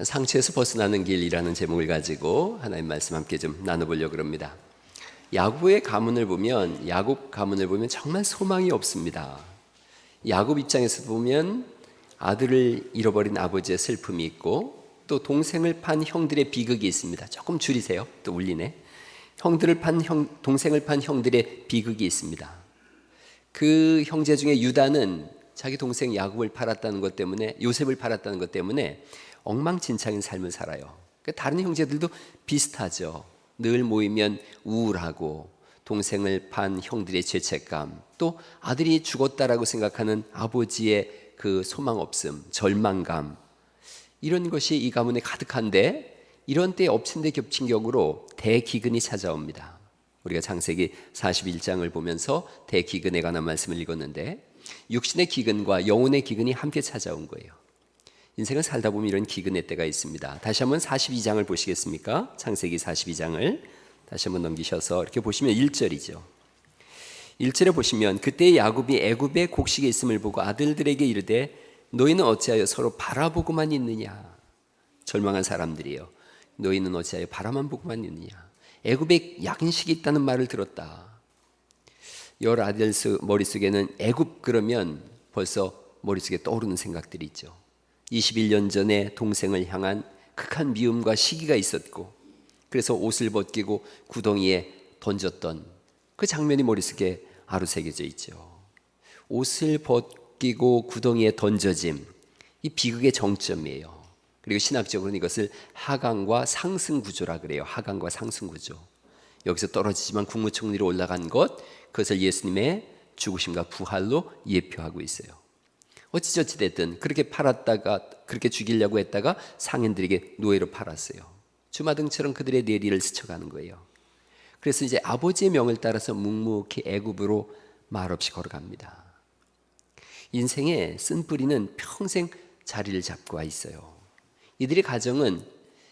상처에서 벗어나는 길이라는 제목을 가지고 하나님 말씀 함께 좀 나눠보려고 합니다. 야곱의 가문을 보면 정말 소망이 없습니다. 야곱 입장에서 보면 아들을 잃어버린 아버지의 슬픔이 있고 또 동생을 판 형들의 비극이 있습니다. 조금 줄이세요. 또 울리네. 동생을 판 형들의 비극이 있습니다. 그 형제 중에 유다는 자기 동생 야곱을 팔았다는 것 때문에, 요셉을 팔았다는 것 때문에 엉망진창인 삶을 살아요. 다른 형제들도 비슷하죠. 늘 모이면 우울하고 동생을 판 형들의 죄책감, 또 아들이 죽었다라고 생각하는 아버지의 그 소망 없음, 절망감, 이런 것이 이 가문에 가득한데, 이런 때에 엎친 데 겹친 격으로 대기근이 찾아옵니다. 우리가 창세기 41장을 보면서 대기근에 관한 말씀을 읽었는데, 육신의 기근과 영혼의 기근이 함께 찾아온 거예요. 인생을 살다 보면 이런 기근의 때가 있습니다. 다시 한번 42장을 보시겠습니까? 창세기 42장을 다시 한번 넘기셔서 이렇게 보시면 1절이죠. 1절에 보시면 그때 야곱이 애굽에 곡식에 있음을 보고 아들들에게 이르되 너희는 어찌하여 서로 바라보고만 있느냐. 절망한 사람들이에요. 너희는 어찌하여 바라만 보고만 있느냐. 애굽에 양식이 있다는 말을 들었다. 열 아들 머릿속에는 애굽 그러면 벌써 머릿속에 떠오르는 생각들이 있죠. 21년 전에 동생을 향한 극한 미움과 시기가 있었고, 그래서 옷을 벗기고 구덩이에 던졌던 그 장면이 머릿속에 아루새겨져 있죠. 옷을 벗기고 구덩이에 던져짐, 이 비극의 정점이에요. 그리고 신학적으로는 이것을 하강과 상승구조라 그래요. 하강과 상승구조. 여기서 떨어지지만 국무총리로 올라간 것, 그것을 예수님의 죽으심과 부활로 예표하고 있어요. 어찌저찌 됐든 그렇게 팔았다가, 그렇게 죽이려고 했다가 상인들에게 노예로 팔았어요. 주마등처럼 그들의 내리를 스쳐가는 거예요. 그래서 이제 아버지의 명을 따라서 묵묵히 애굽으로 말없이 걸어갑니다. 인생의 쓴뿌리는 평생 자리를 잡고 와 있어요. 이들의 가정은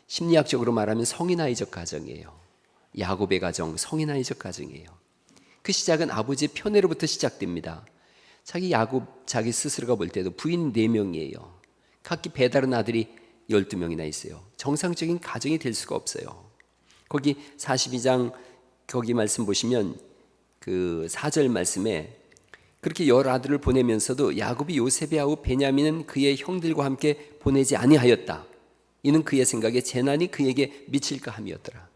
심리학적으로 말하면 성인아이적 가정이에요. 야곱의 가정, 성인아이적 가정이에요. 그 시작은 아버지의 편애로부터 시작됩니다. 자기 스스로가 볼 때도 부인 4명이에요. 각기 배다른 아들이 12명이나 있어요. 정상적인 가정이 될 수가 없어요. 거기 42장 거기 말씀 보시면 그 4절 말씀에 그렇게 10아들을 보내면서도 야곱이 요셉의 아우 베냐민은 그의 형들과 함께 보내지 아니하였다. 이는 그의 생각에 재난이 그에게 미칠까 함이었더라.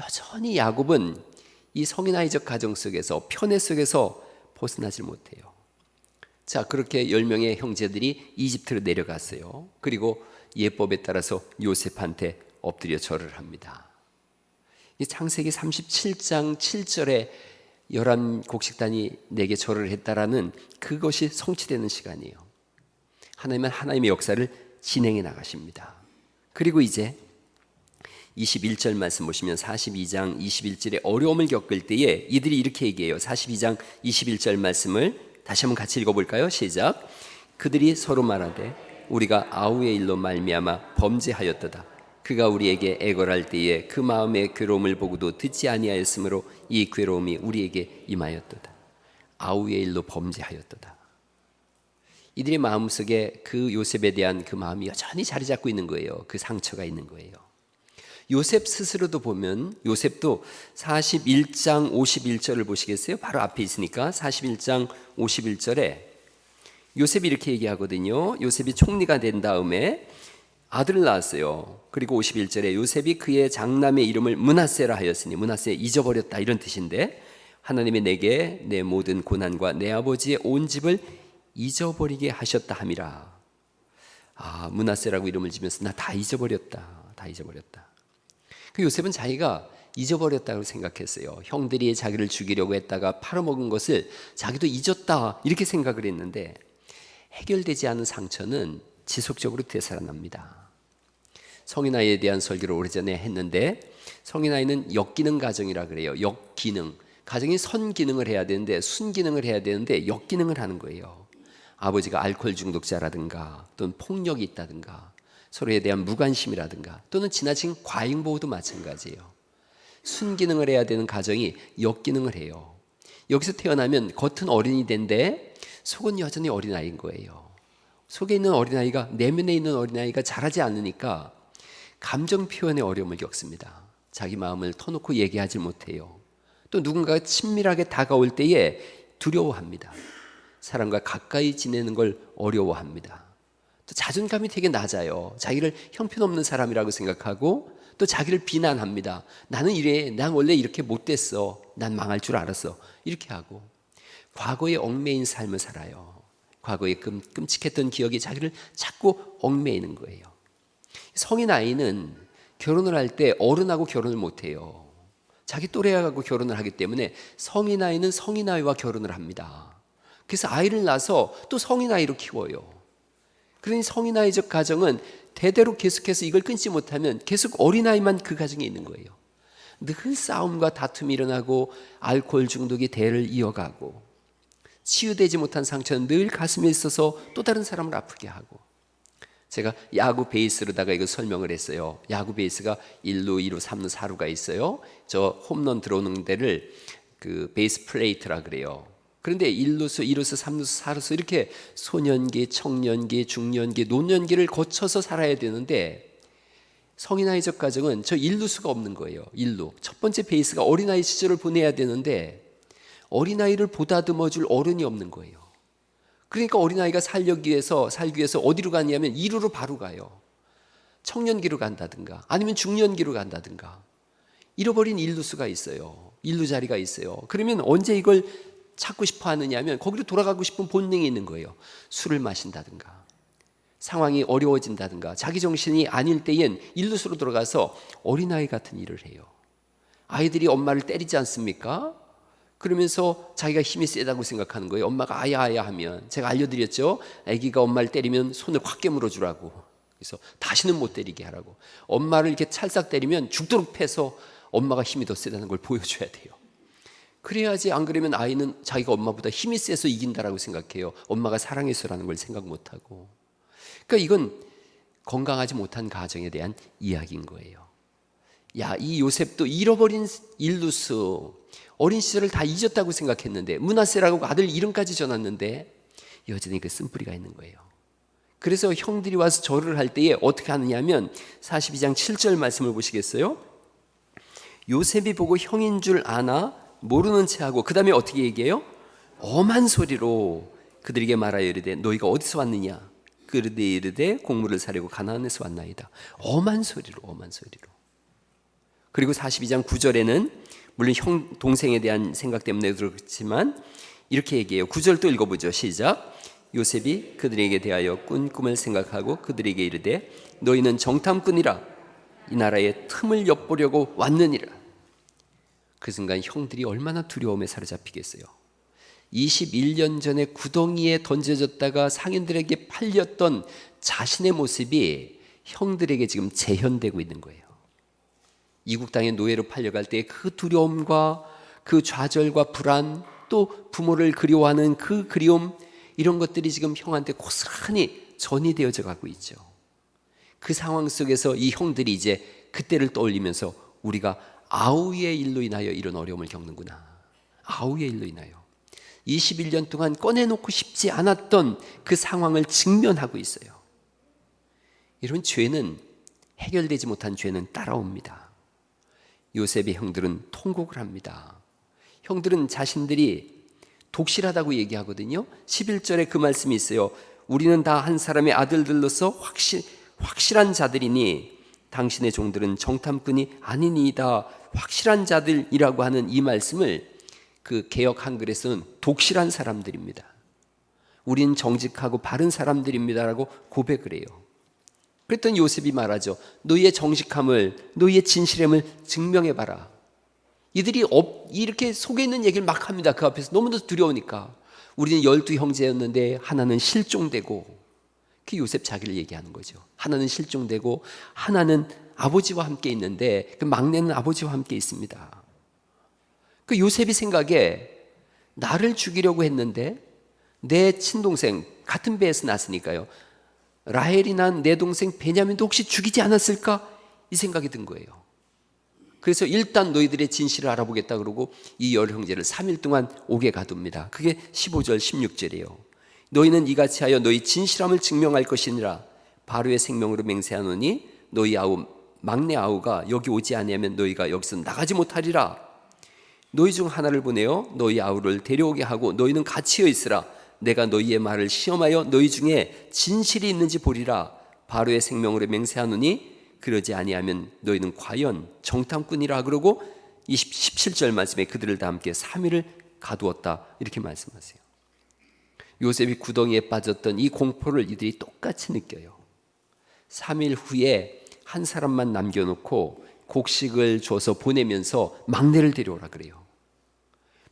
여전히 야곱은 이 성인아이적 가정 속에서, 편애 속에서 벗어나질 못해요. 자, 그렇게 10명의 형제들이 이집트로 내려갔어요. 그리고 예법에 따라서 요셉한테 엎드려 절을 합니다. 이 창세기 37장 7절에 11곡식단이 내게 절을 했다라는 그것이 성취되는 시간이에요. 하나님은 하나님의 역사를 진행해 나가십니다. 그리고 이제 21절 말씀 보시면 42장 21절에 어려움을 겪을 때에 이들이 이렇게 얘기해요. 42장 21절 말씀을 다시 한번 같이 읽어볼까요? 시작. 그들이 서로 말하되 우리가 아우의 일로 말미암아 범죄하였도다. 그가 우리에게 애걸할 때에 그 마음의 괴로움을 보고도 듣지 아니하였으므로 이 괴로움이 우리에게 임하였도다. 아우의 일로 범죄하였도다. 이들의 마음속에 그 요셉에 대한 그 마음이 여전히 자리 잡고 있는 거예요. 그 상처가 있는 거예요. 요셉 스스로도 보면, 요셉도 41장 51절을 보시겠어요? 바로 앞에 있으니까 41장 51절에 요셉이 이렇게 얘기하거든요. 요셉이 총리가 된 다음에 아들을 낳았어요. 그리고 51절에 요셉이 그의 장남의 이름을 므낫세라 하였으니, 므낫세 잊어버렸다 이런 뜻인데, 하나님이 내게 내 모든 고난과 내 아버지의 온 집을 잊어버리게 하셨다 함이라. 아, 므낫세라고 이름을 지면서 나 다 잊어버렸다. 다 잊어버렸다. 그 요셉은 자기가 잊어버렸다고 생각했어요. 형들이 자기를 죽이려고 했다가 팔아먹은 것을 자기도 잊었다 이렇게 생각을 했는데, 해결되지 않은 상처는 지속적으로 되살아납니다. 성인아이에 대한 설교를 오래전에 했는데, 성인아이는 역기능 가정이라 그래요. 역기능. 가정이 선기능을 해야 되는데, 순기능을 해야 되는데 역기능을 하는 거예요. 아버지가 알코올 중독자라든가 또는 폭력이 있다든가 서로에 대한 무관심이라든가 또는 지나친 과잉보호도 마찬가지예요. 순기능을 해야 되는 가정이 역기능을 해요. 여기서 태어나면 겉은 어린이 된데 속은 여전히 어린아이인 거예요. 속에 있는 어린아이가, 내면에 있는 어린아이가 자라지 않으니까 감정 표현의 어려움을 겪습니다. 자기 마음을 터놓고 얘기하지 못해요. 또 누군가가 친밀하게 다가올 때에 두려워합니다. 사람과 가까이 지내는 걸 어려워합니다. 또 자존감이 되게 낮아요. 자기를 형편없는 사람이라고 생각하고 또 자기를 비난합니다. 나는 이래, 난 원래 이렇게 못됐어, 난 망할 줄 알았어, 이렇게 하고 과거에 얽매인 삶을 살아요. 과거에 끔찍했던 기억이 자기를 자꾸 얽매이는 거예요. 성인 아이는 결혼을 할 때 어른하고 결혼을 못해요. 자기 또래하고 결혼을 하기 때문에 성인 아이는 성인 아이와 결혼을 합니다. 그래서 아이를 낳아서 또 성인 아이로 키워요. 그러니 성인 아이적 가정은 대대로 계속해서 이걸 끊지 못하면 계속 어린 아이만 그 가정에 있는 거예요. 늘 싸움과 다툼이 일어나고 알코올 중독이 대를 이어가고 치유되지 못한 상처는 늘 가슴에 있어서 또 다른 사람을 아프게 하고. 제가 야구 베이스로다가 이거 설명을 했어요. 야구 베이스가 1루, 2루, 3루, 4루가 있어요. 저 홈런 들어오는 데를 그 베이스 플레이트라 그래요. 그런데 1루수, 2루수, 3루수, 4루수 이렇게 소년기, 청년기, 중년기, 노년기를 거쳐서 살아야 되는데 성인아이적 가정은 저 1루수가 없는 거예요. 1루. 첫 번째 베이스가 어린아이 시절을 보내야 되는데 어린아이를 보다듬어 줄 어른이 없는 거예요. 그러니까 어린아이가 살기 위해서 어디로 가냐면 2루로 바로 가요. 청년기로 간다든가 아니면 중년기로 간다든가. 잃어버린 1루수가 있어요. 1루 자리가 있어요. 그러면 언제 이걸 찾고 싶어 하느냐 하면 거기로 돌아가고 싶은 본능이 있는 거예요. 술을 마신다든가 상황이 어려워진다든가 자기 정신이 아닐 때엔 1루수로 들어가서 어린아이 같은 일을 해요. 아이들이 엄마를 때리지 않습니까? 그러면서 자기가 힘이 세다고 생각하는 거예요. 엄마가 아야 하면 제가 알려드렸죠. 아기가 엄마를 때리면 손을 확 깨물어 주라고. 그래서 다시는 못 때리게 하라고. 엄마를 이렇게 찰싹 때리면 죽도록 패서 엄마가 힘이 더 세다는 걸 보여줘야 돼요. 그래야지, 안 그러면 아이는 자기가 엄마보다 힘이 세서 이긴다라고 생각해요. 엄마가 사랑해서라는 걸 생각 못하고. 그러니까 이건 건강하지 못한 가정에 대한 이야기인 거예요. 이 요셉도 잃어버린 일루스, 어린 시절을 다 잊었다고 생각했는데 므낫세라고 아들 이름까지 전했는데 여전히 그 쓴뿌리가 있는 거예요. 그래서 형들이 와서 절을 할 때에 어떻게 하느냐 하면 42장 7절 말씀을 보시겠어요? 요셉이 보고 형인 줄 아나 모르는 체하고 그 다음에 어떻게 얘기해요? 엄한 소리로 그들에게 말하여 이르되 너희가 어디서 왔느냐? 그르되 이르되 곡물을 사려고 가나안에서 왔나이다. 엄한 소리로. 그리고 42장 9절에는 물론 형 동생에 대한 생각 때문에 그렇지만 이렇게 얘기해요. 9절 또 읽어보죠. 시작. 요셉이 그들에게 대하여 꾼 꿈을 생각하고 그들에게 이르되 너희는 정탐꾼이라 이 나라의 틈을 엿보려고 왔느니라. 그 순간 형들이 얼마나 두려움에 사로잡히겠어요. 21년 전에 구덩이에 던져졌다가 상인들에게 팔렸던 자신의 모습이 형들에게 지금 재현되고 있는 거예요. 이국 땅의 노예로 팔려갈 때 그 두려움과 그 좌절과 불안, 또 부모를 그리워하는 그 그리움, 이런 것들이 지금 형한테 고스란히 전이되어져 가고 있죠. 그 상황 속에서 이 형들이 이제 그때를 떠올리면서 우리가 아우의 일로 인하여 이런 어려움을 겪는구나. 아우의 일로 인하여 21년 동안 꺼내놓고 싶지 않았던 그 상황을 직면하고 있어요. 이런 죄는, 해결되지 못한 죄는 따라옵니다. 요셉의 형들은 통곡을 합니다. 형들은 자신들이 독실하다고 얘기하거든요. 11절에 그 말씀이 있어요. 우리는 다 한 사람의 아들들로서 확실한 자들이니 당신의 종들은 정탐꾼이 아니니이다. 확실한 자들이라고 하는 이 말씀을 그 개역 한글에서는 독실한 사람들입니다. 우린 정직하고 바른 사람들입니다라고 고백을 해요. 그랬더니 요셉이 말하죠. 너희의 정직함을, 너희의 진실함을 증명해봐라. 이들이 이렇게 속에 있는 얘기를 막 합니다. 그 앞에서 너무도 두려우니까. 우리는 12형제였는데 하나는 실종되고, 그 요셉 자기를 얘기하는 거죠. 하나는 실종되고 하나는 아버지와 함께 있는데 그 막내는 아버지와 함께 있습니다. 그 요셉이 생각에 나를 죽이려고 했는데 내 친동생, 같은 배에서 났으니까요, 라헬이 난 내 동생 베냐민도 혹시 죽이지 않았을까? 이 생각이 든 거예요. 그래서 일단 너희들의 진실을 알아보겠다 그러고 이 열 형제를 3일 동안 옥에 가둡니다. 그게 15절 16절이에요. 너희는 이같이 하여 너희 진실함을 증명할 것이니라. 바로의 생명으로 맹세하노니 너희 아우 막내 아우가 여기 오지 아니하면 너희가 여기서 나가지 못하리라. 너희 중 하나를 보내어 너희 아우를 데려오게 하고 너희는 같이여 있으라. 내가 너희의 말을 시험하여 너희 중에 진실이 있는지 보리라. 바로의 생명으로 맹세하노니 그러지 아니하면 너희는 과연 정탐꾼이라. 그러고 17절 말씀에 그들을 다 함께 3일을 가두었다 이렇게 말씀하세요. 요셉이 구덩이에 빠졌던 이 공포를 이들이 똑같이 느껴요. 3일 후에 한 사람만 남겨놓고 곡식을 줘서 보내면서 막내를 데려오라 그래요.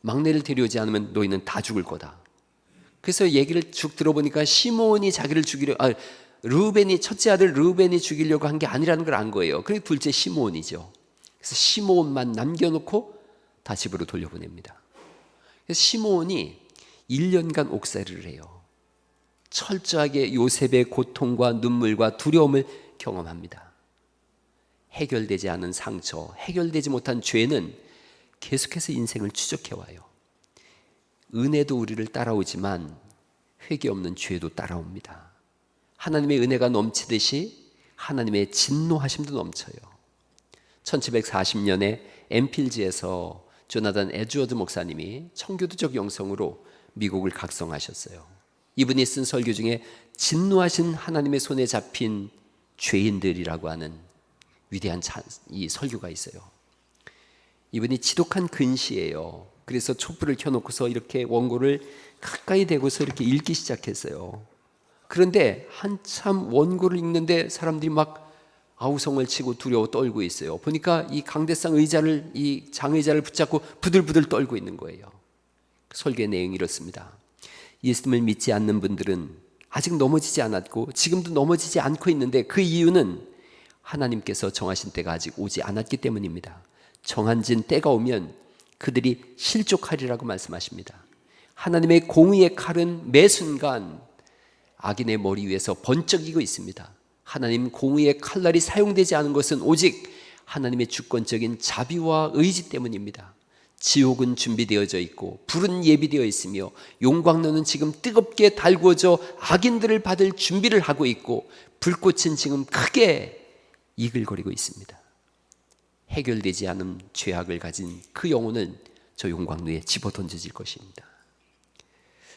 막내를 데려오지 않으면 너희는 다 죽을 거다. 그래서 얘기를 쭉 들어보니까 시몬이 자기를 죽이려, 르우벤이, 첫째 아들 르우벤이 죽이려고 한 게 아니라는 걸 안 거예요. 그리고 둘째 시몬이죠. 그래서 시몬만 남겨놓고 다 집으로 돌려보냅니다. 그래서 시몬이 1년간 옥살이를 해요. 철저하게 요셉의 고통과 눈물과 두려움을 경험합니다. 해결되지 않은 상처, 해결되지 못한 죄는 계속해서 인생을 추적해와요. 은혜도 우리를 따라오지만 회개 없는 죄도 따라옵니다. 하나님의 은혜가 넘치듯이 하나님의 진노하심도 넘쳐요. 1740년에 엠필즈에서 조나단 에드워드 목사님이 청교도적 영성으로 미국을 각성하셨어요. 이분이 쓴 설교 중에 진노하신 하나님의 손에 잡힌 죄인들이라고 하는 위대한 이 설교가 있어요. 이분이 지독한 근시예요. 그래서 촛불을 켜놓고서 이렇게 원고를 가까이 대고서 이렇게 읽기 시작했어요. 그런데 한참 원고를 읽는데 사람들이 막 아우성을 치고 두려워 떨고 있어요. 보니까 이 강대상 의자를, 이 장의자를 붙잡고 부들부들 떨고 있는 거예요. 설교의 내용이 이렇습니다. 예수님을 믿지 않는 분들은 아직 넘어지지 않았고 지금도 넘어지지 않고 있는데 그 이유는 하나님께서 정하신 때가 아직 오지 않았기 때문입니다. 정한진 때가 오면 그들이 실족하리라고 말씀하십니다. 하나님의 공의의 칼은 매 순간 악인의 머리 위에서 번쩍이고 있습니다. 하나님 공의의 칼날이 사용되지 않은 것은 오직 하나님의 주권적인 자비와 의지 때문입니다. 지옥은 준비되어져 있고 불은 예비되어 있으며 용광로는 지금 뜨겁게 달구어져 악인들을 받을 준비를 하고 있고 불꽃은 지금 크게 이글거리고 있습니다. 해결되지 않은 죄악을 가진 그 영혼은 저 용광로에 집어던져질 것입니다.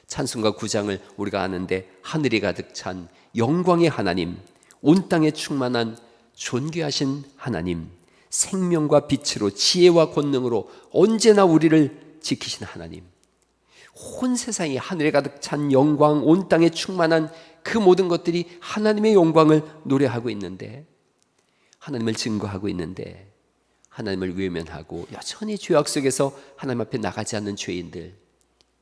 찬송가 9장을 우리가 아는데 하늘이 가득 찬 영광의 하나님, 온 땅에 충만한 존귀하신 하나님, 생명과 빛으로 지혜와 권능으로 언제나 우리를 지키신 하나님, 온 세상이 하늘에 가득 찬 영광, 온 땅에 충만한 그 모든 것들이 하나님의 영광을 노래하고 있는데, 하나님을 증거하고 있는데 하나님을 외면하고 여전히 죄악 속에서 하나님 앞에 나가지 않는 죄인들,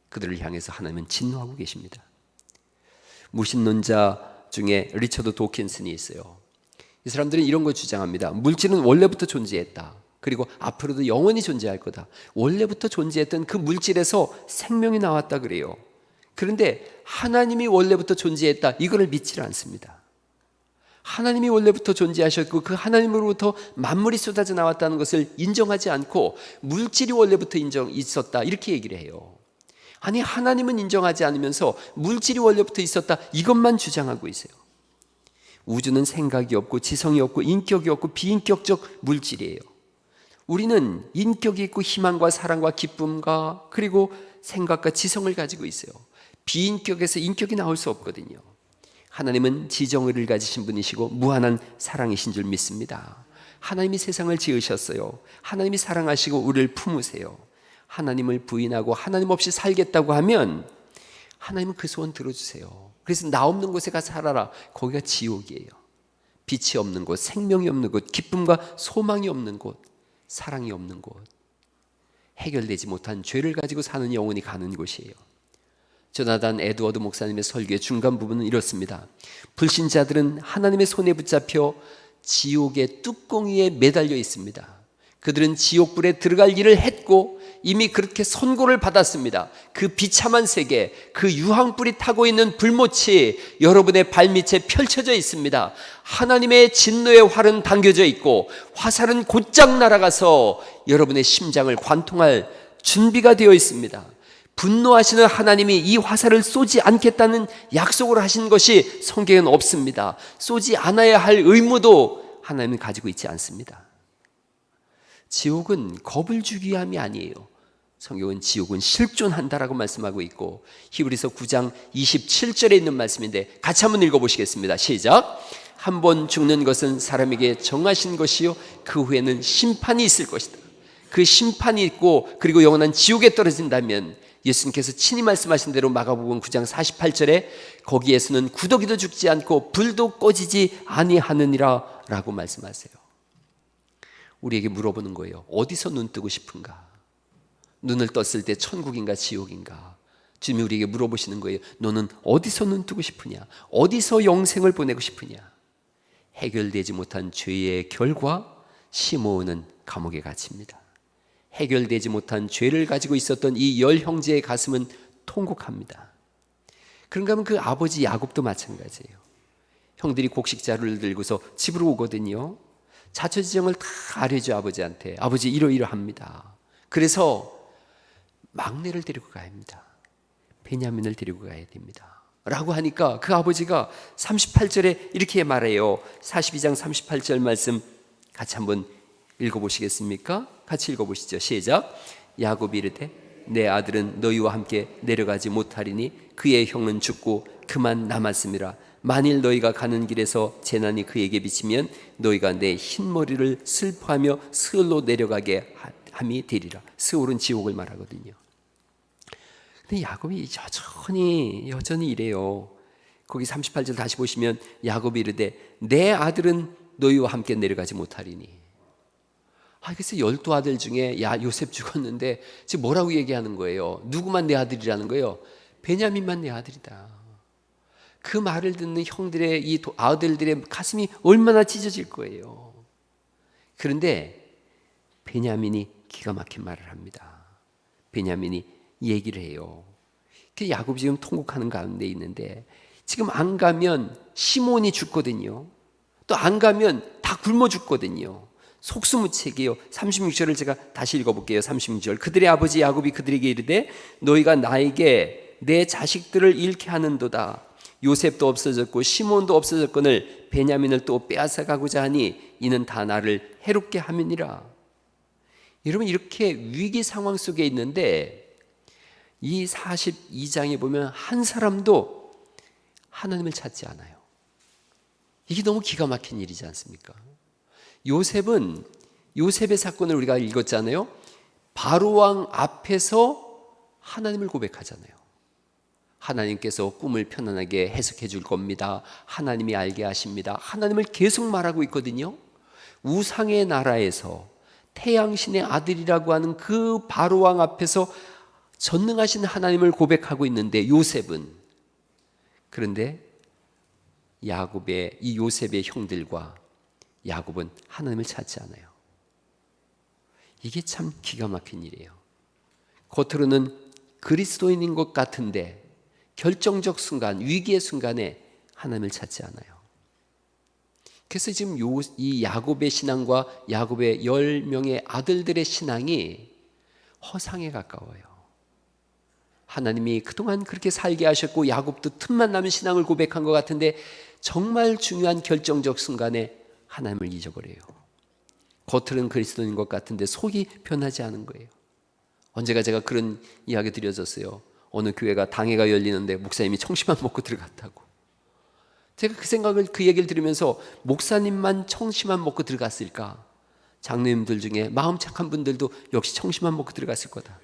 그들을 향해서 하나님은 진노하고 계십니다. 무신론자 중에 리처드 도킨슨이 있어요. 이 사람들은 이런 걸 주장합니다. 물질은 원래부터 존재했다. 그리고 앞으로도 영원히 존재할 거다. 원래부터 존재했던 그 물질에서 생명이 나왔다 그래요. 그런데 하나님이 원래부터 존재했다, 이거를 믿지 않습니다. 하나님이 원래부터 존재하셨고 그 하나님으로부터 만물이 쏟아져 나왔다는 것을 인정하지 않고 물질이 원래부터 있었다 이렇게 얘기를 해요. 아니, 하나님은 인정하지 않으면서 물질이 원래부터 있었다 이것만 주장하고 있어요. 우주는 생각이 없고 지성이 없고 인격이 없고 비인격적 물질이에요. 우리는 인격이 있고 희망과 사랑과 기쁨과 그리고 생각과 지성을 가지고 있어요. 비인격에서 인격이 나올 수 없거든요. 하나님은 지정의를 가지신 분이시고 무한한 사랑이신 줄 믿습니다. 하나님이 세상을 지으셨어요. 하나님이 사랑하시고 우리를 품으세요. 하나님을 부인하고 하나님 없이 살겠다고 하면 하나님은 그 소원 들어주세요. 그래서 나 없는 곳에 가서 살아라. 거기가 지옥이에요. 빛이 없는 곳, 생명이 없는 곳, 기쁨과 소망이 없는 곳, 사랑이 없는 곳, 해결되지 못한 죄를 가지고 사는 영혼이 가는 곳이에요. 조나단 에드워드 목사님의 설교의 중간 부분은 이렇습니다. 불신자들은 하나님의 손에 붙잡혀 지옥의 뚜껑 위에 매달려 있습니다. 그들은 지옥불에 들어갈 일을 했고 이미 그렇게 선고를 받았습니다. 그 비참한 세계, 그 유황불이 타고 있는 불못이 여러분의 발밑에 펼쳐져 있습니다. 하나님의 진노의 활은 당겨져 있고 화살은 곧장 날아가서 여러분의 심장을 관통할 준비가 되어 있습니다. 분노하시는 하나님이 이 화살을 쏘지 않겠다는 약속을 하신 것이 성경에는 없습니다. 쏘지 않아야 할 의무도 하나님은 가지고 있지 않습니다. 지옥은 겁을 주기 위함이 아니에요. 성경은 지옥은 실존한다라고 말씀하고 있고, 히브리서 9장 27절에 있는 말씀인데 같이 한번 읽어보시겠습니다. 시작. 한 번 죽는 것은 사람에게 정하신 것이요 그 후에는 심판이 있을 것이다. 그 심판이 있고 그리고 영원한 지옥에 떨어진다면 예수님께서 친히 말씀하신 대로 마가복음 9장 48절에 거기에서는 구더기도 죽지 않고 불도 꺼지지 아니하느니라 라고 말씀하세요. 우리에게 물어보는 거예요. 어디서 눈 뜨고 싶은가? 눈을 떴을 때 천국인가 지옥인가? 주님이 우리에게 물어보시는 거예요. 너는 어디서 눈 뜨고 싶으냐? 어디서 영생을 보내고 싶으냐? 해결되지 못한 죄의 결과 시므온은 감옥에 갇힙니다. 해결되지 못한 죄를 가지고 있었던 이 열 형제의 가슴은 통곡합니다. 그런가 하면 그 아버지 야곱도 마찬가지예요. 형들이 곡식자루를 들고서 집으로 오거든요. 자초지정을 다 알려줘 아버지한테. 아버지 이러이러합니다. 그래서 막내를 데리고 가야 합니다. 베냐민을 데리고 가야 됩니다. 라고 하니까 그 아버지가 38절에 이렇게 말해요. 42장 38절 말씀 같이 한번 읽어보시겠습니까? 같이 읽어보시죠. 시작. 야곱이 이르되 내 아들은 너희와 함께 내려가지 못하리니 그의 형은 죽고 그만 남았음이라. 만일 너희가 가는 길에서 재난이 그에게 비치면 너희가 내 흰머리를 슬퍼하며 스올로 내려가게 함이 되리라. 스올은 지옥을 말하거든요. 근데 야곱이 여전히 이래요. 거기 38절 다시 보시면 야곱이 이르되 내 아들은 너희와 함께 내려가지 못하리니. 그래서 12아들 중에 요셉 죽었는데 지금 뭐라고 얘기하는 거예요? 누구만 내 아들이라는 거예요? 베냐민만 내 아들이다. 그 말을 듣는 형들의 이 아들들의 가슴이 얼마나 찢어질 거예요. 그런데 베냐민이 기가 막힌 말을 합니다. 베냐민이 얘기를 해요. 야곱이 지금 통곡하는 가운데 있는데 지금 안 가면 시몬이 죽거든요. 또 안 가면 다 굶어 죽거든요. 속수무책이에요. 36절을 제가 다시 읽어볼게요. 36절. 그들의 아버지 야곱이 그들에게 이르되 너희가 나에게 내 자식들을 잃게 하는도다. 요셉도 없어졌고 시몬도 없어졌거늘 베냐민을 또 빼앗아가고자 하니 이는 다 나를 해롭게 함이니라. 여러분, 이렇게 위기 상황 속에 있는데 이 42장에 보면 한 사람도 하나님을 찾지 않아요. 이게 너무 기가 막힌 일이지 않습니까? 요셉의 사건을 우리가 읽었잖아요. 바로왕 앞에서 하나님을 고백하잖아요. 하나님께서 꿈을 편안하게 해석해 줄 겁니다. 하나님이 알게 하십니다. 하나님을 계속 말하고 있거든요. 우상의 나라에서 태양신의 아들이라고 하는 그 바로왕 앞에서 전능하신 하나님을 고백하고 있는데 요셉은, 그런데 이 요셉의 형들과 야곱은 하나님을 찾지 않아요. 이게 참 기가 막힌 일이에요. 겉으로는 그리스도인인 것 같은데 결정적 순간, 위기의 순간에 하나님을 찾지 않아요. 그래서 지금 이 야곱의 신앙과 야곱의 10명의 아들들의 신앙이 허상에 가까워요. 하나님이 그동안 그렇게 살게 하셨고 야곱도 틈만 나면 신앙을 고백한 것 같은데 정말 중요한 결정적 순간에 하나님을 잊어버려요. 겉으로는 그리스도인 것 같은데 속이 변하지 않은 거예요. 언제가 제가 그런 이야기 드려졌어요. 어느 교회가 당회가 열리는데 목사님이 청심환 먹고 들어갔다고. 제가 그 얘기를 들으면서 목사님만 청심환 먹고 들어갔을까? 장로님들 중에 마음 착한 분들도 역시 청심환 먹고 들어갔을 거다.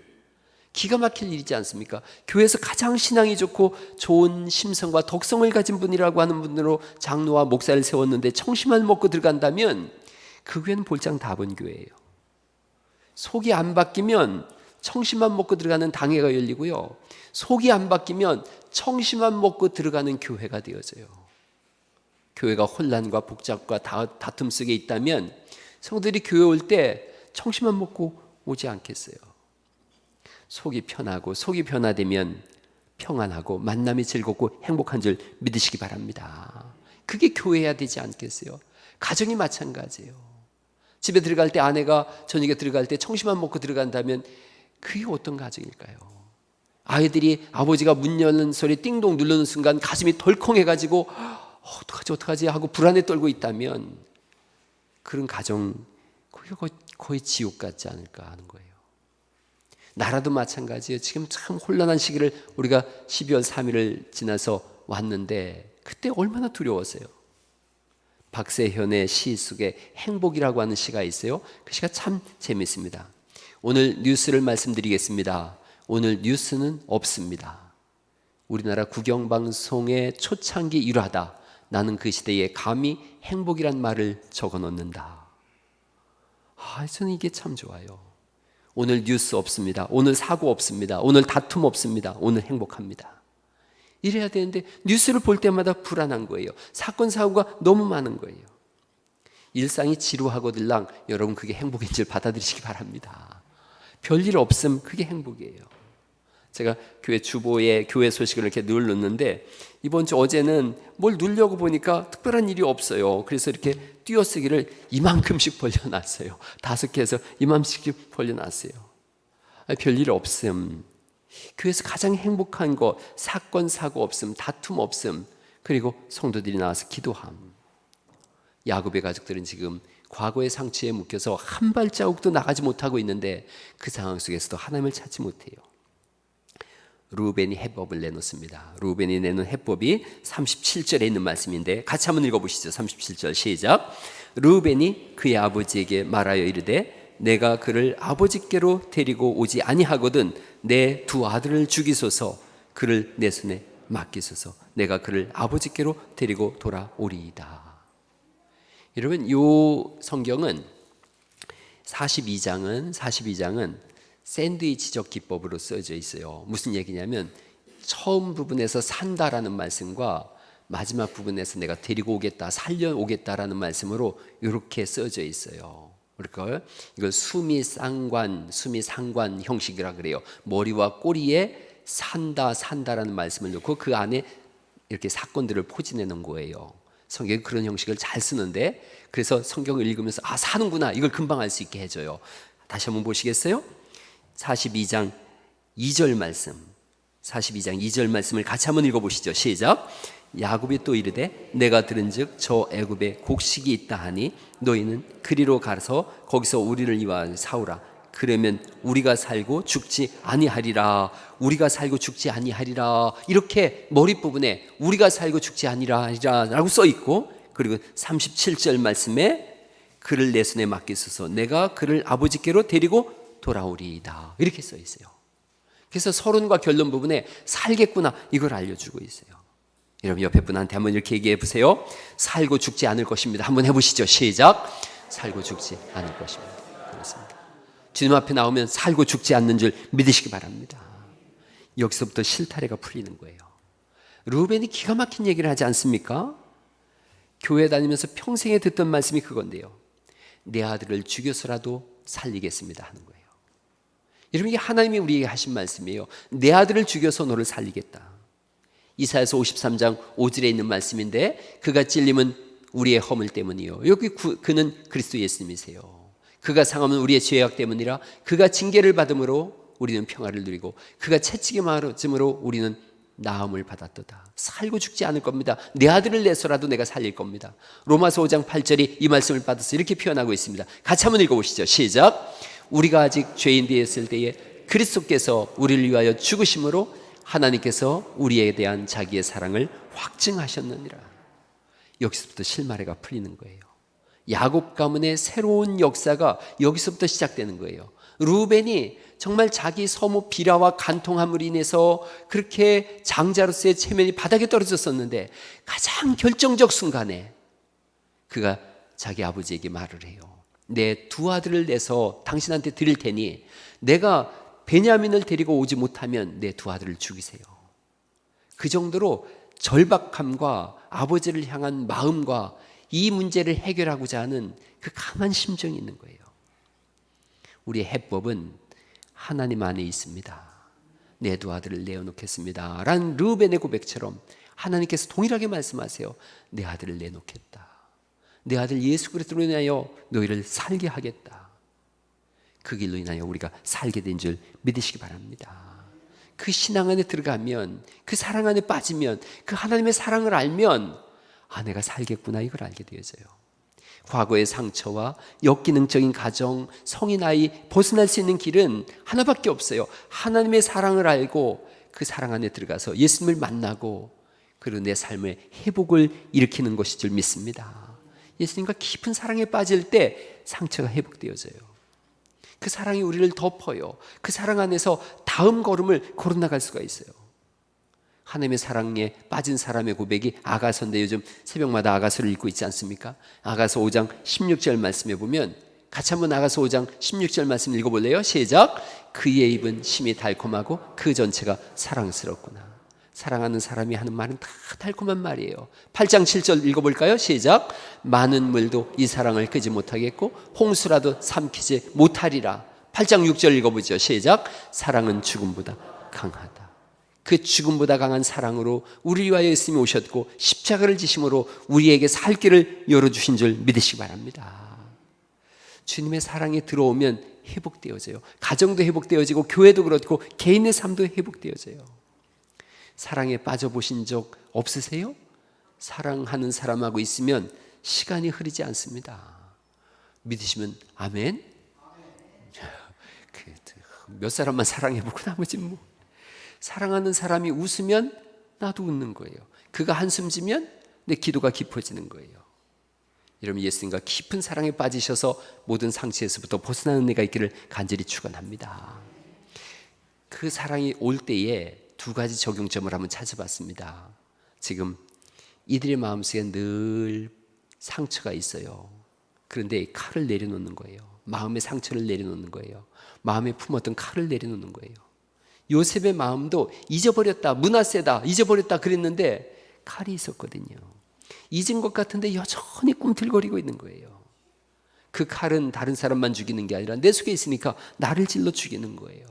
기가 막힐 일이지 않습니까? 교회에서 가장 신앙이 좋고 좋은 심성과 덕성을 가진 분이라고 하는 분으로 장로와 목사를 세웠는데 청심환 먹고 들어간다면 그 교회는 볼장 다 본 교회예요. 속이 안 바뀌면 청심환 먹고 들어가는 당회가 열리고요, 속이 안 바뀌면 청심환 먹고 들어가는 교회가 되어져요. 교회가 혼란과 복잡과 다툼 속에 있다면 성도들이 교회 올 때 청심환 먹고 오지 않겠어요. 속이 편하고 속이 변화되면 평안하고 만남이 즐겁고 행복한 줄 믿으시기 바랍니다. 그게 교회여야 되지 않겠어요? 가정이 마찬가지예요. 집에 들어갈 때 아내가 저녁에 들어갈 때 청심환 먹고 들어간다면 그게 어떤 가정일까요? 아이들이 아버지가 문 여는 소리 띵동 누르는 순간 가슴이 덜컹해가지고 어떡하지 하고 불안에 떨고 있다면 그런 가정 거의 지옥 같지 않을까 하는 거예요. 나라도 마찬가지예요. 지금 참 혼란한 시기를 우리가 12월 3일을 지나서 왔는데 그때 얼마나 두려웠어요. 박세현의 시 속에 행복이라고 하는 시가 있어요. 그 시가 참 재밌습니다. 오늘 뉴스를 말씀드리겠습니다. 오늘 뉴스는 없습니다. 우리나라 국영방송의 초창기 일화다. 나는 그 시대에 감히 행복이란 말을 적어 놓는다. 저는 이게 참 좋아요. 오늘 뉴스 없습니다. 오늘 사고 없습니다. 오늘 다툼 없습니다. 오늘 행복합니다. 이래야 되는데 뉴스를 볼 때마다 불안한 거예요. 사건 사고가 너무 많은 거예요. 일상이 지루하고들랑 여러분 그게 행복인 줄 받아들이시기 바랍니다. 별일 없음 그게 행복이에요. 제가 교회 주보에 교회 소식을 이렇게 늘 넣는데 이번 주 어제는 뭘 누르려고 보니까 특별한 일이 없어요. 그래서 이렇게 띄어쓰기를 이만큼씩 벌려놨어요. 5개에서 이만큼씩 벌려놨어요. 별일 없음. 교회에서 가장 행복한 거 사건 사고 없음, 다툼 없음, 그리고 성도들이 나와서 기도함. 야곱의 가족들은 지금 과거의 상처에 묶여서 한 발자국도 나가지 못하고 있는데 그 상황 속에서도 하나님을 찾지 못해요. 루벤이 해법을 내놓습니다. 루벤이 내놓은 해법이 37절에 있는 말씀인데 같이 한번 읽어보시죠. 37절 시작. 루벤이 그의 아버지에게 말하여 이르되 내가 그를 아버지께로 데리고 오지 아니하거든 내 두 아들을 죽이소서 그를 내 손에 맡기소서 내가 그를 아버지께로 데리고 돌아오리이다. 여러분 이 성경은 42장은 샌드위치적 기법으로 써져 있어요. 무슨 얘기냐면 처음 부분에서 산다라는 말씀과 마지막 부분에서 내가 데리고 오겠다, 살려오겠다라는 말씀으로 이렇게 써져 있어요. 그러니까 이걸 수미상관 형식이라 그래요. 머리와 꼬리에 산다라는 말씀을 넣고 그 안에 이렇게 사건들을 포진해 놓은 거예요. 성경이 그런 형식을 잘 쓰는데 그래서 성경을 읽으면서 사는구나 이걸 금방 알 수 있게 해줘요. 다시 한번 보시겠어요? 42장 2절 말씀 42장 2절 말씀을 같이 한번 읽어보시죠. 시작. 야곱이 또 이르되 내가 들은즉 저 애굽에 곡식이 있다 하니 너희는 그리로 가서 거기서 우리를 위하여 사오라. 그러면 우리가 살고 죽지 아니하리라. 우리가 살고 죽지 아니하리라. 이렇게 머리 부분에 우리가 살고 죽지 아니하리라라고 써 있고 그리고 37절 말씀에 그를 내 손에 맡기소서 내가 그를 아버지께로 데리고 돌아오리이다. 이렇게 써 있어요. 그래서 서론과 결론 부분에 살겠구나 이걸 알려주고 있어요. 여러분 옆에 분한테 한번 이렇게 얘기해 보세요. 살고 죽지 않을 것입니다. 한번 해보시죠. 시작. 살고 죽지 않을 것입니다. 그렇습니다. 주님 앞에 나오면 살고 죽지 않는 줄 믿으시기 바랍니다. 여기서부터 실타래가 풀리는 거예요. 루벤이 기가 막힌 얘기를 하지 않습니까? 교회 다니면서 평생에 듣던 말씀이 그건데요. 내 아들을 죽여서라도 살리겠습니다 하는 거예요. 여러분 이게 하나님이 우리에게 하신 말씀이에요. 내 아들을 죽여서 너를 살리겠다. 이사야서 53장 5절에 있는 말씀인데 그가 찔림은 우리의 허물 때문이요 여기 그는 그리스도 예수님이세요. 그가 상함은 우리의 죄악 때문이라 그가 징계를 받음으로 우리는 평화를 누리고 그가 채찍에 맞음으로 우리는 나음을 받았도다. 살고 죽지 않을 겁니다. 내 아들을 내서라도 내가 살릴 겁니다. 로마서 5장 8절이 이 말씀을 받아서 이렇게 표현하고 있습니다. 같이 한번 읽어보시죠. 시작. 우리가 아직 죄인 되었을 때에 그리스도께서 우리를 위하여 죽으심으로 하나님께서 우리에 대한 자기의 사랑을 확증하셨느니라. 여기서부터 실마리가 풀리는 거예요. 야곱 가문의 새로운 역사가 여기서부터 시작되는 거예요. 루벤이 정말 자기 서모 비라와 간통함으로 인해서 그렇게 장자로서의 체면이 바닥에 떨어졌었는데 가장 결정적 순간에 그가 자기 아버지에게 말을 해요. 내 두 아들을 내서 당신한테 드릴 테니 내가 베냐민을 데리고 오지 못하면 내 두 아들을 죽이세요. 그 정도로 절박함과 아버지를 향한 마음과 이 문제를 해결하고자 하는 그 강한 심정이 있는 거예요. 우리의 해법은 하나님 안에 있습니다. 내 두 아들을 내어놓겠습니다 라는 르우벤의 고백처럼 하나님께서 동일하게 말씀하세요. 내 아들을 내놓겠다. 내 아들 예수 그리스도로 인하여 너희를 살게 하겠다. 그 길로 인하여 우리가 살게 된 줄 믿으시기 바랍니다. 그 신앙 안에 들어가면, 그 사랑 안에 빠지면, 그 하나님의 사랑을 알면 내가 살겠구나, 이걸 알게 되어져요. 과거의 상처와 역기능적인 가정, 성인 아이 벗어날 수 있는 길은 하나밖에 없어요. 하나님의 사랑을 알고 그 사랑 안에 들어가서 예수님을 만나고, 그리고 내 삶의 회복을 일으키는 것일 줄 믿습니다. 예수님과 깊은 사랑에 빠질 때 상처가 회복되어져요. 그 사랑이 우리를 덮어요. 그 사랑 안에서 다음 걸음을 걸어 나갈 수가 있어요. 하나님의 사랑에 빠진 사람의 고백이 아가서인데, 요즘 새벽마다 아가서를 읽고 있지 않습니까? 아가서 5장 16절 말씀에 보면, 같이 한번 아가서 5장 16절 말씀 읽어볼래요? 시작. 그의 입은 심히 달콤하고 그 전체가 사랑스럽구나. 사랑하는 사람이 하는 말은 다 달콤한 말이에요. 8장 7절 읽어볼까요? 시작. 많은 물도 이 사랑을 끄지 못하겠고 홍수라도 삼키지 못하리라. 8장 6절 읽어보죠. 시작. 사랑은 죽음보다 강하다. 그 죽음보다 강한 사랑으로 우리 위하여 예수님이 오셨고 십자가를 지심으로 우리에게 살 길을 열어주신 줄 믿으시기 바랍니다. 주님의 사랑에 들어오면 회복되어져요. 가정도 회복되어지고 교회도 그렇고 개인의 삶도 회복되어져요. 사랑에 빠져보신 적 없으세요? 사랑하는 사람하고 있으면 시간이 흐르지 않습니다. 믿으시면 아멘. 몇 사람만 사랑해보고 나머지는 뭐. 사랑하는 사람이 웃으면 나도 웃는 거예요. 그가 한숨 지면 내 기도가 깊어지는 거예요. 여러분, 예수님과 깊은 사랑에 빠지셔서 모든 상처에서부터 벗어나는 은혜가 있기를 간절히 축원합니다. 그 사랑이 올 때에 두 가지 적용점을 한번 찾아봤습니다. 지금 이들의 마음속에 늘 상처가 있어요. 그런데 칼을 내려놓는 거예요. 마음의 상처를 내려놓는 거예요. 마음에 품었던 칼을 내려놓는 거예요. 요셉의 마음도 잊어버렸다, 므낫세다, 잊어버렸다 그랬는데 칼이 있었거든요. 잊은 것 같은데 여전히 꿈틀거리고 있는 거예요. 그 칼은 다른 사람만 죽이는 게 아니라 내 속에 있으니까 나를 찔러 죽이는 거예요.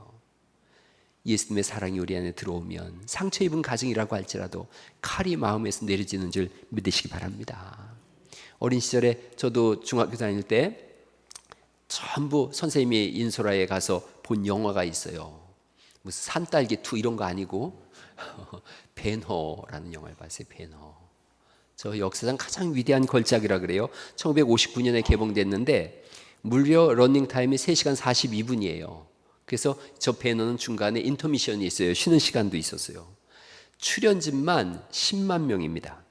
예수님의 사랑이 우리 안에 들어오면 상처 입은 가정이라고 할지라도 칼이 마음에서 내려지는 줄 믿으시기 바랍니다. 어린 시절에 저도 중학교 다닐 때 전부 선생님이 인솔아에 가서 본 영화가 있어요. 무슨 산딸기 2 이런 거 아니고 벤허라는 영화를 봤어요. 벤허. 저 역사상 가장 위대한 걸작이라 그래요. 1959년에 개봉됐는데 무려 러닝타임이 3시간 42분이에요. 그래서 저 벤허는 중간에 인터미션이 있어요. 쉬는 시간도 있었어요. 출연진만 10만 명입니다.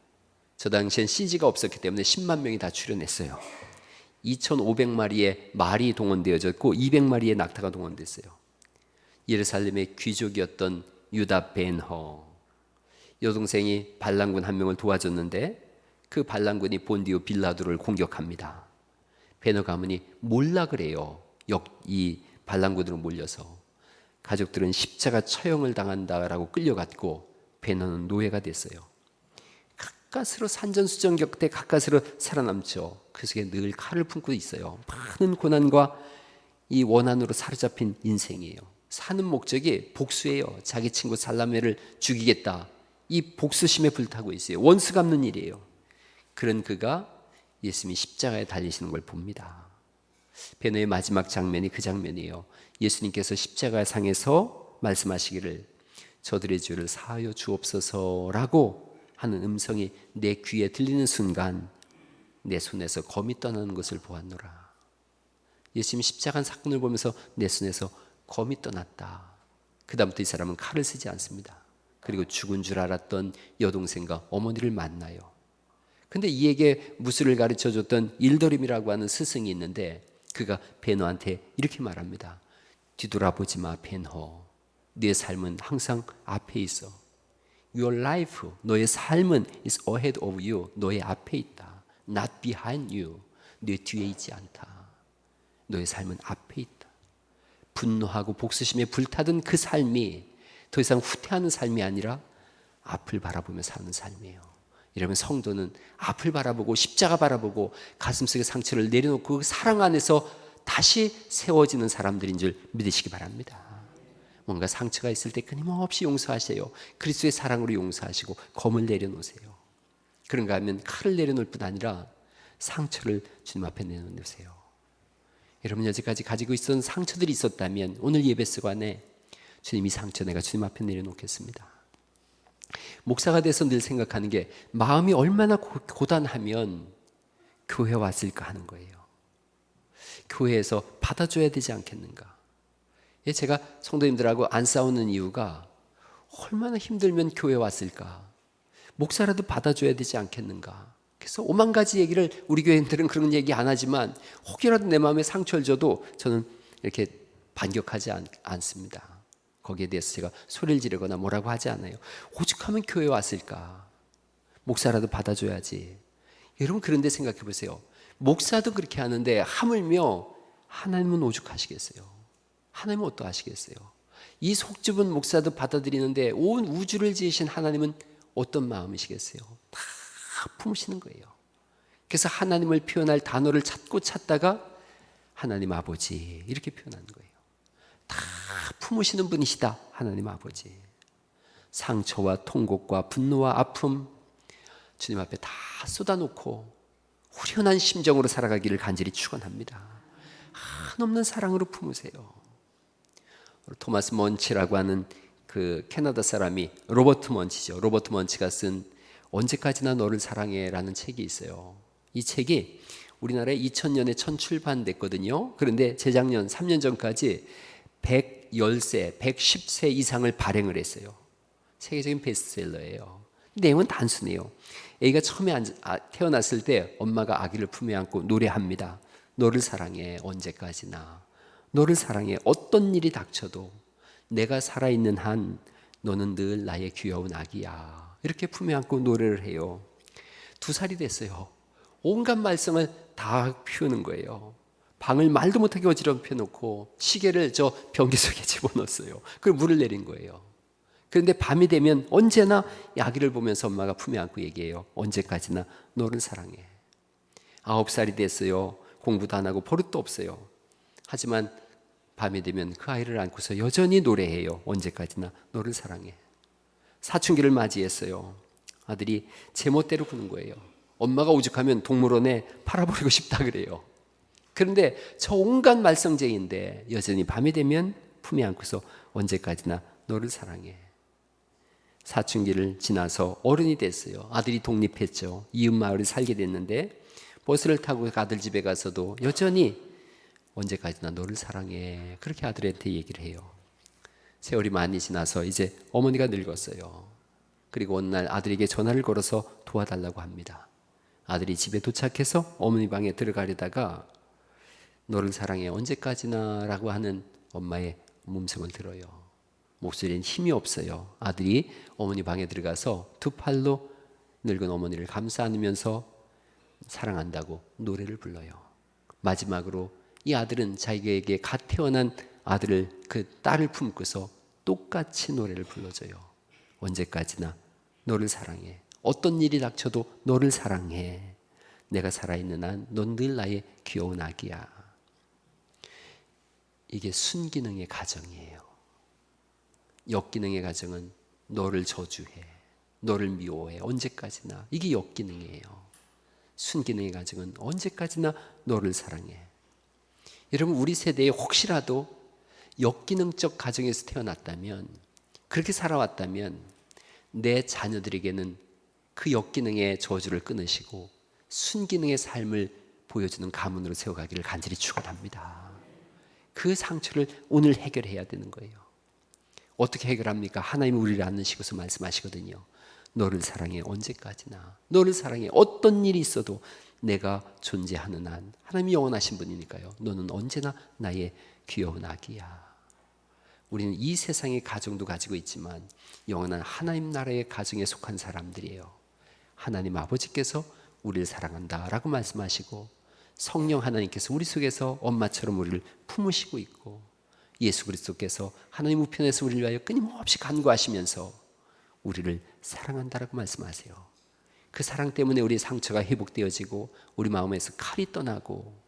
저 당시엔 CG가 없었기 때문에 10만 명이 다 출연했어요. 2,500마리의 말이 동원되어졌고 200마리의 낙타가 동원됐어요. 예루살렘의 귀족이었던 유다 벤허, 여동생이 반란군 한 명을 도와줬는데 그 반란군이 본디오 빌라도를 공격합니다. 벤허 가문이 몰라 그래요. 이 반란군으로 몰려서 가족들은 십자가 처형을 당한다라고 끌려갔고 벤허는 노예가 됐어요. 가까스로 산전수전 격때 가까스로 살아남죠. 그 속에 늘 칼을 품고 있어요. 많은 고난과 이 원한으로 사로잡힌 인생이에요. 사는 목적이 복수예요. 자기 친구 살라메를 죽이겠다. 이 복수심에 불타고 있어요. 원수 갚는 일이에요. 그런 그가 예수님이 십자가에 달리시는 걸 봅니다. 베노의 마지막 장면이 그 장면이에요. 예수님께서 십자가상에서 말씀하시기를 저들의 죄를 사하여 주옵소서라고 하는 음성이 내 귀에 들리는 순간 내 손에서 검이 떠나는 것을 보았노라. 예수님이 십자가 사건을 보면서 내 손에서 검이 떠났다. 그 다음부터 이 사람은 칼을 쓰지 않습니다. 그리고 죽은 줄 알았던 여동생과 어머니를 만나요. 근데 이에게 무술을 가르쳐줬던 일더림이라고 하는 스승이 있는데 그가 벤허한테 이렇게 말합니다. 뒤돌아보지 마 벤허. 네 삶은 항상 앞에 있어. Your life, 너의 삶은 is ahead of you. 너의 앞에 있다. Not behind you. 네 뒤에 있지 않다. 너의 삶은 앞에 있다. 분노하고 복수심에 불타던 그 삶이 더 이상 후퇴하는 삶이 아니라 앞을 바라보며 사는 삶이에요. 이러면 성도는 앞을 바라보고 십자가 바라보고 가슴속에 상처를 내려놓고 그 사랑 안에서 다시 세워지는 사람들인 줄 믿으시기 바랍니다. 뭔가 상처가 있을 때 끊임없이 용서하세요. 그리스도의 사랑으로 용서하시고 검을 내려놓으세요. 그런가 하면 칼을 내려놓을 뿐 아니라 상처를 주님 앞에 내놓으세요. 여러분 여지까지 가지고 있었던 상처들이 있었다면 오늘 예배 시간에 주님, 이 상처 내가 주님 앞에 내려놓겠습니다. 목사가 돼서 늘 생각하는 게 마음이 얼마나 고단하면 교회 왔을까 하는 거예요. 교회에서 받아줘야 되지 않겠는가. 제가 성도님들하고 안 싸우는 이유가 얼마나 힘들면 교회 왔을까. 목사라도 받아줘야 되지 않겠는가. 그래서 오만 가지 얘기를 우리 교회인들은 그런 얘기 안 하지만 혹이라도 내 마음에 상처를 줘도 저는 이렇게 반격하지 않습니다. 거기에 대해서 제가 소리를 지르거나 뭐라고 하지 않아요. 오죽하면 교회에 왔을까. 목사라도 받아줘야지. 여러분 그런데 생각해 보세요. 목사도 그렇게 하는데 하물며 하나님은 오죽하시겠어요. 하나님은 어떠하시겠어요. 이 속좁은 목사도 받아들이는데 온 우주를 지으신 하나님은 어떤 마음이시겠어요. 다 품으시는 거예요. 그래서 하나님을 표현할 단어를 찾다가 하나님 아버지 이렇게 표현하는 거예요. 다 품으시는 분이시다. 하나님 아버지. 상처와 통곡과 분노와 아픔 주님 앞에 다 쏟아놓고 후련한 심정으로 살아가기를 간절히 축원합니다. 한없는 사랑으로 품으세요. 토마스 먼치라고 하는 그 캐나다 사람이 로버트 먼치죠. 로버트 먼치가 쓴 언제까지나 너를 사랑해라는 책이 있어요. 이 책이 우리나라에 2000년에 첫 출판됐거든요. 그런데 재작년 3년 전까지 110세, 110세 이상을 발행을 했어요. 세계적인 베스트셀러예요. 내용은 단순해요. 애가 처음에 태어났을 때 엄마가 아기를 품에 안고 노래합니다. 너를 사랑해 언제까지나. 너를 사랑해 어떤 일이 닥쳐도 내가 살아있는 한 너는 늘 나의 귀여운 아기야. 이렇게 품에 안고 노래를 해요. 2살이 됐어요. 온갖 말썽을 다 피우는 거예요. 방을 말도 못하게 어지럽혀 놓고 시계를 저 변기 속에 집어넣었어요. 그리고 물을 내린 거예요. 그런데 밤이 되면 언제나 아기를 보면서 엄마가 품에 안고 얘기해요. 언제까지나 너를 사랑해. 9살이 됐어요. 공부도 안 하고 버릇도 없어요. 하지만 밤이 되면 그 아이를 안고서 여전히 노래해요. 언제까지나 너를 사랑해. 사춘기를 맞이했어요. 아들이 제멋대로 구는 거예요. 엄마가 오죽하면 동물원에 팔아버리고 싶다 그래요. 그런데 저 온갖 말썽쟁이인데 여전히 밤이 되면 품에 안고서 언제까지나 너를 사랑해. 사춘기를 지나서 어른이 됐어요. 아들이 독립했죠. 이웃 마을에 살게 됐는데 버스를 타고 아들 집에 가서도 여전히 언제까지나 너를 사랑해. 그렇게 아들한테 얘기를 해요. 세월이 많이 지나서 이제 어머니가 늙었어요. 그리고 어느 날 아들에게 전화를 걸어서 도와달라고 합니다. 아들이 집에 도착해서 어머니 방에 들어가려다가 너를 사랑해 언제까지나 라고 하는 엄마의 음성을 들어요. 목소리엔 힘이 없어요. 아들이 어머니 방에 들어가서 2팔로 늙은 어머니를 감싸 안으면서 사랑한다고 노래를 불러요. 마지막으로 이 아들은 자기에게 갓 태어난 아들을 그 딸을 품고서 똑같이 노래를 불러줘요. 언제까지나 너를 사랑해. 어떤 일이 닥쳐도 너를 사랑해. 내가 살아있는 한 넌 늘 나의 귀여운 아기야. 이게 순기능의 가정이에요. 역기능의 가정은 너를 저주해. 너를 미워해. 언제까지나. 이게 역기능이에요. 순기능의 가정은 언제까지나 너를 사랑해. 여러분 우리 세대에 혹시라도 역기능적 가정에서 태어났다면 그렇게 살아왔다면 내 자녀들에게는 그 역기능의 저주를 끊으시고 순기능의 삶을 보여주는 가문으로 세워가기를 간절히 축원합니다. 그 상처를 오늘 해결해야 되는 거예요. 어떻게 해결합니까? 하나님이 우리를 안으시고서 말씀하시거든요. 너를 사랑해 언제까지나. 너를 사랑해 어떤 일이 있어도 내가 존재하는 한. 하나님이 영원하신 분이니까요. 너는 언제나 나의 귀여운 아기야. 우리는 이 세상의 가정도 가지고 있지만 영원한 하나님 나라의 가정에 속한 사람들이에요. 하나님 아버지께서 우리를 사랑한다라고 말씀하시고 성령 하나님께서 우리 속에서 엄마처럼 우리를 품으시고 있고 예수 그리스도께서 하나님 우편에서 우리를 위하여 끊임없이 간구하시면서 우리를 사랑한다라고 말씀하세요. 그 사랑 때문에 우리의 상처가 회복되어지고 우리 마음에서 칼이 떠나고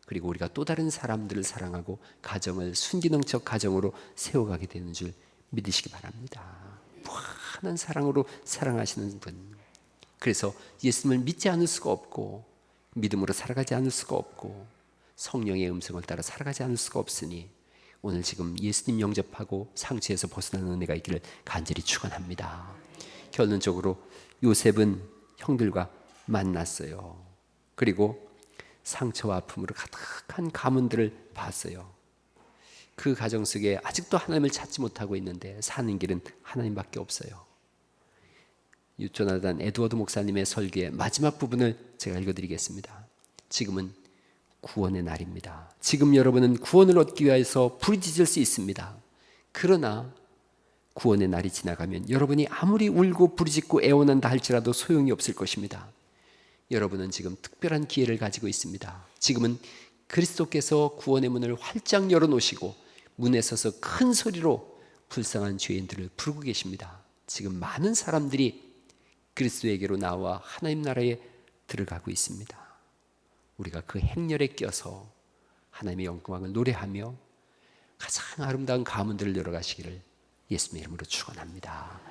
그리고 우리가 또 다른 사람들을 사랑하고 가정을 순기능적 가정으로 세워가게 되는 줄 믿으시기 바랍니다. 무한한 사랑으로 사랑하시는 분. 그래서 예수님을 믿지 않을 수가 없고 믿음으로 살아가지 않을 수가 없고 성령의 음성을 따라 살아가지 않을 수가 없으니 오늘 지금 예수님 영접하고 상처에서 벗어나는 은혜가 있기를 간절히 축원합니다. 결론적으로 요셉은 형들과 만났어요. 그리고 상처와 아픔으로 가득한 가문들을 봤어요. 그 가정 속에 아직도 하나님을 찾지 못하고 있는데 사는 길은 하나님밖에 없어요. 조나단 에드워드 목사님의 설교의 마지막 부분을 제가 읽어드리겠습니다. 지금은 구원의 날입니다. 지금 여러분은 구원을 얻기 위해서 부르짖을 수 있습니다. 그러나 구원의 날이 지나가면 여러분이 아무리 울고 부르짖고 애원한다 할지라도 소용이 없을 것입니다. 여러분은 지금 특별한 기회를 가지고 있습니다. 지금은 그리스도께서 구원의 문을 활짝 열어놓으시고 문에 서서 큰 소리로 불쌍한 죄인들을 부르고 계십니다. 지금 많은 사람들이 그리스도에게로 나와 하나님 나라에 들어가고 있습니다. 우리가 그 행렬에 껴서 하나님의 영광을 노래하며 가장 아름다운 가문들을 열어가시기를 예수님의 이름으로 축원합니다.